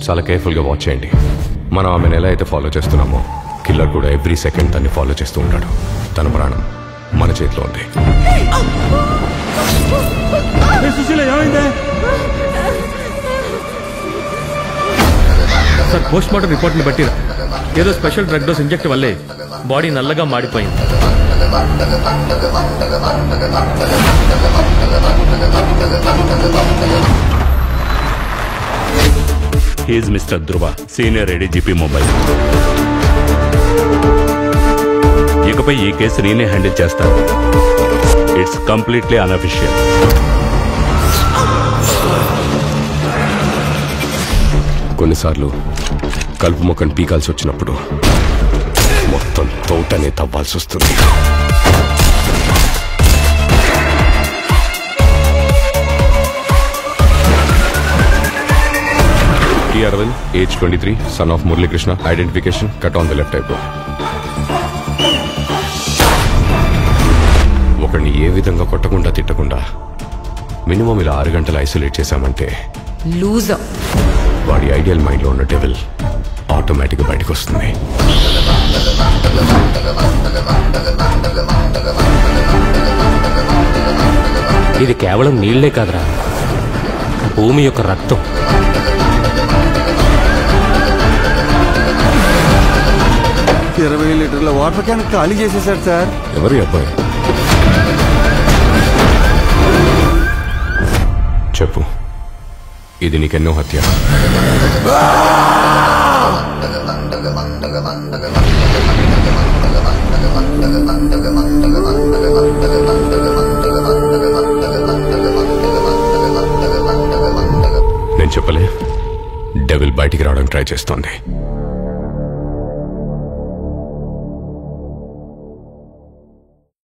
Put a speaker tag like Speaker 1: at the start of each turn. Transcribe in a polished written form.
Speaker 1: చాలా కేర్ఫుల్గా వాచ్ చేయండి. మనం ఆమెను ఎలా అయితే ఫాలో చేస్తున్నామో కిల్లర్ కూడా ఎవ్రీ సెకండ్ తన్ని ఫాలో చేస్తూ ఉంటాడు. తన ప్రాణం మన చేతిలో ఉంది.
Speaker 2: సార్ పోస్ట్ మార్టం రిపోర్ట్ని బట్టి ఏదో స్పెషల్ డ్రగ్ డోస్ ఇంజెక్ట్ వల్లే బాడీ నల్లగా మాడిపోయింది.
Speaker 3: హీజ్ మిస్టర్ ధ్రువ, సీనియర్ ఏడీజీపీ మొబైల్. ఇకపై ఈ కేసు నేనే హ్యాండిల్ చేస్తాను. It's completely unofficial.
Speaker 1: కొన్నిసార్లు కలుపు మొక్కను పీకాల్సి వచ్చినప్పుడు మొత్తం తోటనే తవ్వాల్సి వస్తుంది. Arvind, age 23, son of Murali Krishna. Identification cut on the left eyebrow. ఒకరిని ఏ విధంగా కొట్టకుండా తిట్టకుండా మినిమం ఇలా 6 గంటలు ఐసోలేట్ చేశామంటే
Speaker 4: లూజర్
Speaker 1: వాడి ఐడియల్ మైండ్ లో ఉన్న డెవిల్ ఆటోమేటిక్ గా బయటకు వస్తుంది.
Speaker 5: ఇది కేవలం నీళ్లే కాదురా, భూమి యొక్క రక్తం.
Speaker 6: 20 లీటర్ల వాటర్ క్యాన్ ఖాళీ చేసేసాడు సార్.
Speaker 1: ఎవరి అబ్బాయి? చెప్పు, ఇది నీకెన్నో హత్య? నేను చెప్పలే, డెవిల్ బయటికి రావడానికి ట్రై చేస్తోంది.